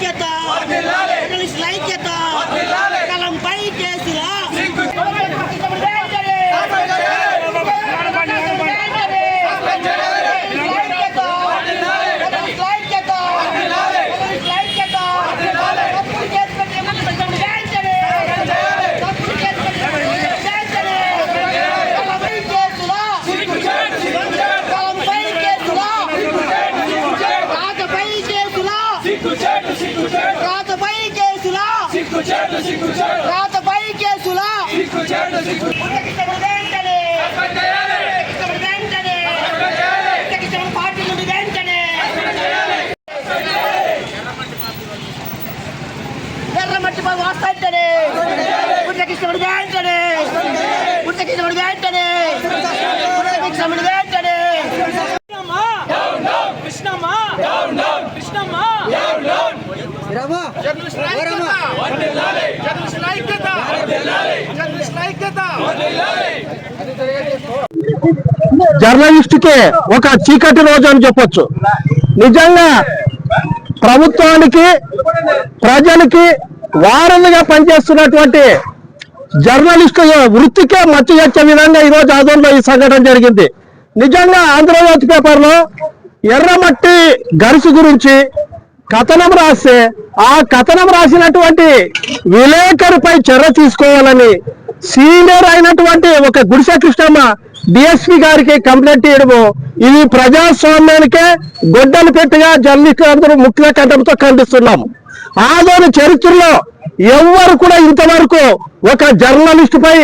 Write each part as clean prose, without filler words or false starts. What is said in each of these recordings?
ఐక్యత జర్నలిస్టుల ఐక్యత కలంపై కేసులా ఎర్రమట్టిపై వాస్తాంటనే పుట్టకిష్టముడు వేంటనే పుట్టకిష్టముడు వేంటనే పుట్టకిష్టముడు వేంటనే కృష్ణమ్మా కృష్ణమ్మా జర్నలిస్ట్ కి ఒక చీకటి రోజు అని చెప్పొచ్చు. నిజంగా ప్రభుత్వానికి ప్రజలకి వారధిగా పనిచేస్తున్నటువంటి జర్నలిస్టు వృత్తికే మచ్చి వచ్చే విధంగా ఈరోజు ఆదోన్లో ఈ సంఘటన జరిగింది. నిజంగా ఆంధ్రజ్యోతి పేపర్లో ఎర్రమట్టి గరుసు గురించి కథనం రాస్తే ఆ కథనం రాసినటువంటి విలేకరుపై చర్య తీసుకోవాలని సీనియర్ అయినటువంటి ఒక గుడిసె కృష్ణమ్మ డిఎస్పీ గారికి కంప్లైంట్ చేయడము ఇది ప్రజాస్వామ్యానికే గొడ్డలు పెట్టిగా జర్నలిస్టులు అందరూ ముఖ్య కంఠంతో ఖండిస్తున్నాము. ఆదోని చరిత్రలో ఎవ్వరు కూడా ఇంతవరకు ఒక జర్నలిస్టు పై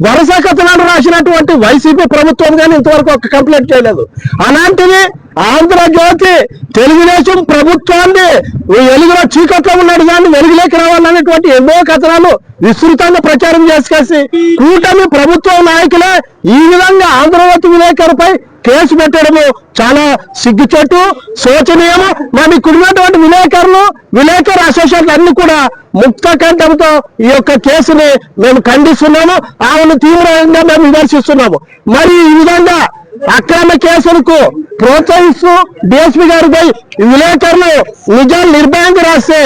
వరుస కథనాలు రాసినటువంటి వైసీపీ ప్రభుత్వం కానీ ఇంతవరకు ఒక కంప్లైంట్ చేయలేదు. అలాంటిది ఆంధ్రజ్యోతి తెలుగుదేశం ప్రభుత్వాన్ని వెలుగులో చీకట్లో ఉన్నాడు కానీ వెలుగులోకి రావాలనేటువంటి ఎన్నో కథనాలు విస్తృతంగా ప్రచారం చేసుకేసి కూటమి ప్రభుత్వ నాయకులే ఈ విధంగా ఆంధ్రజ్యోతి విలేకరుపై కేసు పెట్టడము చాలా సిగ్గుచేటు, శోచనీయము. మరి ఇక్కడున్నటువంటి విలేకరు అసోసియేషన్లు అన్ని కూడా ముక్త కంఠంతో ఈ యొక్క కేసుని మేము ఖండిస్తున్నాము, ఆమెను తీవ్రంగా మేము విమర్శిస్తున్నాము. మరి ఈ విధంగా అక్రమ కేసులకు ప్రోత్సహిస్తూ డిఎస్పీ గారిపై విలేకరులు నిజాలు నిర్భయంగా రాస్తే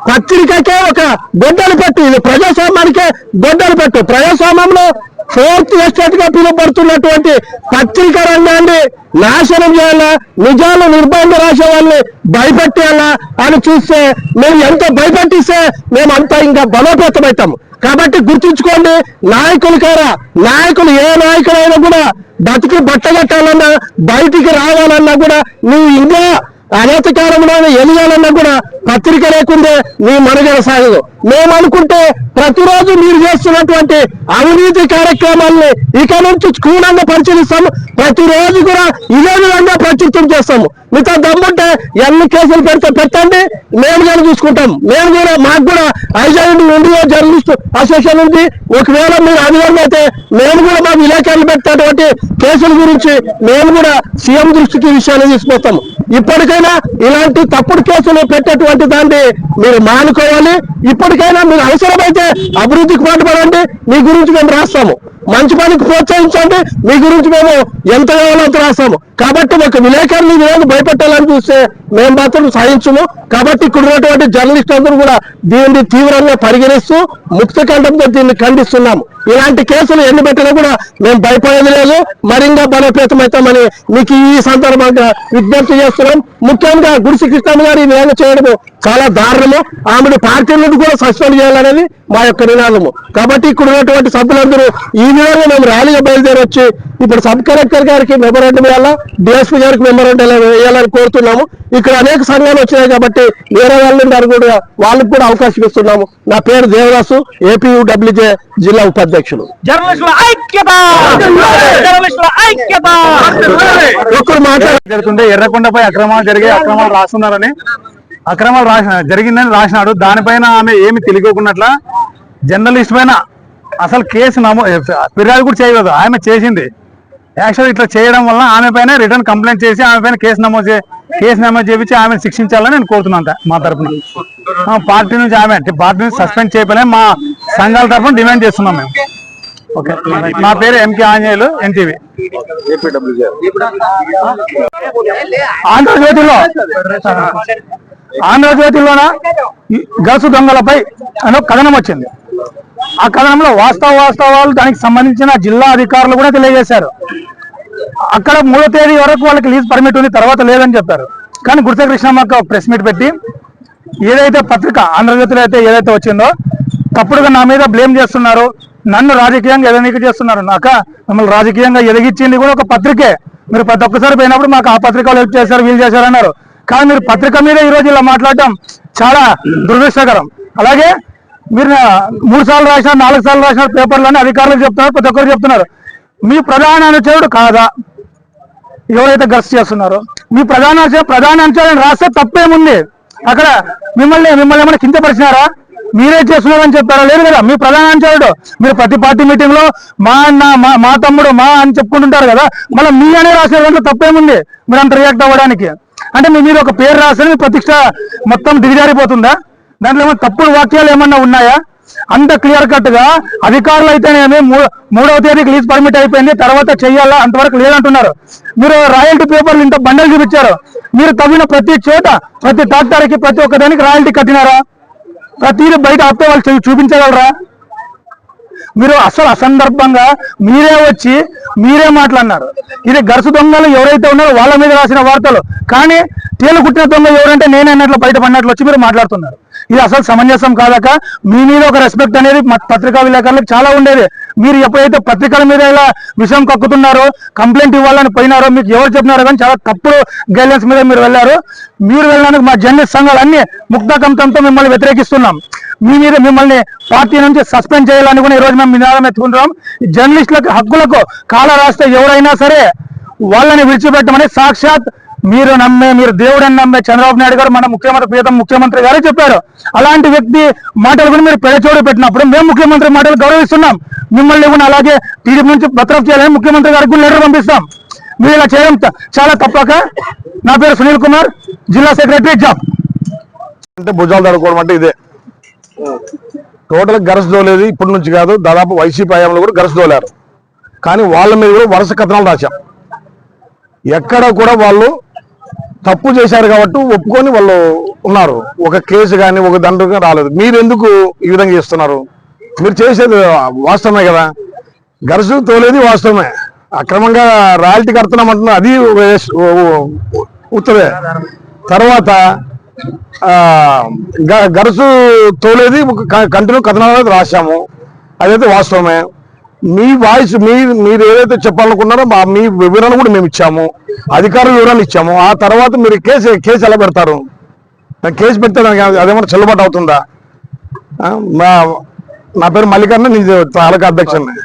పత్రికకే ఒక గొడ్డలు పెట్టు, ఇది ప్రజాస్వామ్యానికే గొడ్డలు పెట్టు. ప్రజాస్వామ్యంలో ఫోర్త్ ఎస్టేట్ గా పిలువబడుతున్నటువంటి పత్రికా రంగాన్ని నాశనం చేయాలా, నిజాలు నిర్భయంగా రాసే వాళ్ళని భయపెట్టేయాలా అని చూస్తే మేము ఎంత భయపెట్టిస్తే మేము అంతా ఇంకా బలోపేతమవుతాము. కాబట్టి గుర్తుంచుకోండి, నాయకులు ఏ నాయకులైనా కూడా బతికి బట్టగట్టాలన్నా బయటికి రావాలన్నా కూడా నువ్వు ఇంకా అనధికారంలో ఎదగాలన్నా కూడా పత్రిక లేకుండే నీ మనుగడ సాగదు. మేము అనుకుంటే ప్రతిరోజు మీరు చేస్తున్నటువంటి అవినీతి కార్యక్రమాల్ని ఇక నుంచి క్షుణ్ణంగా పరిశీలిస్తాము. ప్రతిరోజు కూడా ఇదే విధంగా ప్రచురితం చేస్తాము. మీతో దమ్ముంటే ఎన్ని కేసులు పెడితే పెట్టండి, మేము కానీ చూసుకుంటాం. మేము కూడా మాకు కూడా ఐజాయింట్ ఇండియా జర్నలిస్ట్ అసోసియేషన్ ఉంది. ఒకవేళ మీరు అధికారులు అయితే మేము కూడా మా విలేకరులు పెట్టినటువంటి కేసుల గురించి మేము కూడా సీఎం దృష్టికి విషయాన్ని తీసుకొస్తాము. ఇప్పటికైనా ఇలాంటి తప్పుడు కేసులు పెట్టేటువంటి దాన్ని మీరు మానుకోవాలి. ఇప్పటికైనా మీరు అవసరమైతే అభివృద్ధికి పాటుపడండి, మీ గురించి మేము రాస్తాము. మంచి పనికి ప్రోత్సహించండి, మీ గురించి మేము ఎంత కావాలో అంత రాస్తాము. కాబట్టి ఒక విలేకరులు భయపెట్టాలని చూస్తే మేము మాత్రం సాధించము. కాబట్టి ఇక్కడ ఉన్నటువంటి జర్నలిస్ట్ అందరూ కూడా దీన్ని తీవ్రంగా పరిగణిస్తూ ముక్త కంఠంతో దీన్ని ఖండిస్తున్నాము. ఇలాంటి కేసులు ఎన్ని పెట్టినా కూడా మేము భయపడేది లేదు, మరింగా బలోపేతమవుతామని మీకు ఈ సందర్భంగా విజ్ఞప్తి చేస్తున్నాం. ముఖ్యంగా గుడిసి కృష్ణమ్మ గారు ఈ విధంగా చేయడము చాలా దారుణము. ఆమెను పార్టీ నుండి కూడా సస్పెండ్ చేయాలనేది మా యొక్క నినాదము. కాబట్టి ఇక్కడ ఉన్నటువంటి సభ్యులందరూ ఈ విధంగా మేము ర్యాలీగా బయలుదేరి వచ్చి ఇప్పుడు సబ్ కలెక్టర్ గారికి మెమోరాండం వేయాలా, డిఎస్పీ గారికి మెమోరాండం వేయాలని కోరుతున్నాము. ఇక్కడ అనేక సంఘాలు వచ్చినాయి కాబట్టి వేరే వాళ్ళని కూడా వాళ్ళకి కూడా అవకాశం ఇస్తున్నాము. నా పేరు దేవదాసు, ఏపీయూడబ్ల్యూజే జిల్లా ఉపాధ్యక్షులు. ఒక్కరు మాట్లాడుతుంటే ఎర్రకొండపై అక్రమాలు రాస్తున్నారని జరిగిందని రాసినాడు. దానిపైన ఆమె ఏమి తెలియకున్నట్ల జర్నలిస్ట్ పైన అసలు కేసు ఫిర్యాదు కూడా చేయలేదు. ఆమె చేసింది. యాక్చువల్ ఇట్లా చేయడం వల్ల ఆమె పైన రిటర్న్ కంప్లైంట్ చేసి ఆమె పైన కేసు నమోదు చేయించి ఆమెను శిక్షించాలని నేను కోరుతున్నాను. మా తరఫున పార్టీ నుంచి సస్పెండ్ చేయకపోయినా మా సంఘాల తరఫున డిమాండ్ చేస్తున్నాం మేము. ఓకే, నా పేరు ఎంకే ఆంజనేయులు, ఎన్టీవీ. ఆంధ్రజ్యోతిలో ఆంధ్రజ్యోతిలోన గరుసు దొంగలపై అనే కథనం వచ్చింది. ఆ కథనంలో వాస్తవాలు దానికి సంబంధించిన జిల్లా అధికారులు కూడా తెలియజేశారు. అక్కడ 3వ తేదీ వరకు వాళ్ళకి లీజ్ పర్మిట్ ఉంది, తర్వాత లేదని చెప్పారు. కానీ గుడిసె కృష్ణమ్మక్క ప్రెస్ మీట్ పెట్టి ఏదైతే పత్రిక ఆంధ్రజ్యోతిలో అయితే ఏదైతే వచ్చిందో తప్పుడుగా నా మీద బ్లేమ్ చేస్తున్నారు, నన్ను రాజకీయంగా ఎదగనీకి చేస్తున్నారు. మిమ్మల్ని రాజకీయంగా ఎదిగించింది కూడా ఒక పత్రికే. మీరు ప్రతి ఒక్కసారి పోయినప్పుడు మాకు ఆ పత్రికలు హెల్ప్ చేశారు, వీళ్ళు చేశారన్నారు. కానీ మీరు పత్రిక మీద ఈ రోజు ఇలా మాట్లాడటం చాలా దురదృష్టకరం. అలాగే మీరు 3 సార్లు రాసిన 4 సార్లు రాసిన పేపర్లని అధికారులు చెప్తున్నారు, ప్రతి ఒక్కరు చెప్తున్నారు. మీ ప్రధాన అనుచరుడు కాదా ఎవరైతే గర్స్ చేస్తున్నారో? మీ ప్రధాన అనుచరుడు రాస్తే తప్పేముంది? అక్కడ మిమ్మల్ని ఏమైనా కించపరిచినారా? మీరే చేస్తున్నారని చెప్పారా? లేదు కదా. మీ ప్రధాన అనుచరుడు మీరు ప్రతి పార్టీ మీటింగ్ లో మా అన్న మా తమ్ముడు మా అని చెప్పుకుంటుంటారు కదా, మళ్ళీ మీ అనే రాసే దాంట్లో తప్పేముంది? మీరు అంత రియాక్ట్ అవ్వడానికి అంటే మీ మీద ఒక పేరు రాస్తే మీ ప్రతిష్ట మొత్తం దిగజారిపోతుందా? దాంట్లో ఏమైనా తప్పుడు వాక్యాలు ఏమన్నా ఉన్నాయా? అంత క్లియర్ కట్ గా అధికారులు అయితేనేమి 3వ తేదీకి లీజ్ పర్మిట్ అయిపోయింది, తర్వాత చెయ్యాలా, అంతవరకు లేదంటున్నారు. మీరు రాయల్టీ పేపర్లు ఇంత బండలు చూపించారు. మీరు తవ్విన ప్రతి చోట ప్రతి ట్రాక్టర్కి ప్రతి ఒక్కదానికి రాయల్టీ కట్టినారా? ప్రతిదీ బయట ఆపితే వాళ్ళు చూపించగలరా? మీరు అసలు అసందర్భంగా మీరే వచ్చి మీరే మాట్లాడినారు. ఇది గరుసు దొంగలు ఎవరైతే ఉన్నారో వాళ్ళ మీద రాసిన వార్తలు, కానీ తేలు కుట్టిన దొంగ ఎవరంటే నేనే అన్నట్లు బయట పడినట్లు వచ్చి మీరు మాట్లాడుతున్నారు. ఇది అసలు సమంజసం కాదక. మీ మీద ఒక రెస్పెక్ట్ అనేది పత్రికా విలేకరులకు చాలా ఉండేది. మీరు ఎప్పుడైతే పత్రికల మీద ఇలా విషయం కక్కుతున్నారో, కంప్లైంట్ ఇవ్వాలని పోయినారో, మీకు ఎవరు చెప్పినారో కానీ చాలా తప్పుడు గైడ్లైన్స్ మీద మీరు వెళ్ళారు. మీరు వెళ్ళడానికి మా జర్నలిస్ట్ సంఘాలు అన్ని ముక్తకంఠంతో మిమ్మల్ని వ్యతిరేకిస్తున్నాం. మిమ్మల్ని పార్టీ నుంచి సస్పెండ్ చేయాలని కూడా ఈరోజు మేము నినాదం ఎత్తుకుంటున్నాం. జర్నలిస్టులకు హక్కులకు కాల రాస్తే ఎవరైనా సరే వాళ్ళని విడిచిపెట్టమని సాక్షాత్ మీరు దేవుడని నమ్మే చంద్రబాబు నాయుడు గారు, మన ప్రియతమ ముఖ్యమంత్రి గారే చెప్పారు. అలాంటి వ్యక్తి మాటలు కూడా మీరు పెడచోడు పెట్టినప్పుడు మేము ముఖ్యమంత్రి మాటలు గౌరవిస్తున్నాం. మిమ్మల్ని కూడా అలాగే టీడీపీ నుంచి బత్రఫ్ చేయాలని ముఖ్యమంత్రి గారికి కూడా లెటర్ పంపిస్తాం. మీరు ఇలా చేయడం చాలా తప్పక. నా పేరు సునీల్ కుమార్, జిల్లా సెక్రటరీ జాబ్. అంటే భుజాలు తడుకోవడం అంటే ఇదే. టోటల్ గరస్ దోలేదు ఇప్పటి నుంచి కాదు, దాదాపు వైసీపీ హయాంలో కూడా గరస్ దోలారు. కానీ వాళ్ళ మీద కూడా వరుస కథనాలు రాశాం. ఎక్కడ కూడా వాళ్ళు తప్పు చేశారు కాబట్టి ఒప్పుకొని వాళ్ళు ఉన్నారు. ఒక కేసు కానీ ఒక దండ రాలేదు. మీరు ఎందుకు ఈ విధంగా చేస్తున్నారు? మీరు చేసేది వాస్తవమే కదా. గరసు తోలేది వాస్తవమే. అక్రమంగా రాయల్టీ కడుతున్నామంటున్నా అది ఉత్తరే. తర్వాత గరసు తోలేది కంటిన్యూ కథనాలు రాశాము, అదైతే వాస్తవమే. మీ వాయిస్ మీరు ఏదైతే చెప్పాలనుకున్నారో మీ వివరణ కూడా మేము ఇచ్చాము, అధికారుల వివరణ ఇచ్చాము. ఆ తర్వాత మీరు కేసు ఎలా పెడతారు? కేసు పెడితే అదేమన్నా చెల్లుబాటు అవుతుందా? నా పేరు మల్లికార్జున, నేను తాలూకా అధ్యక్షుడిని.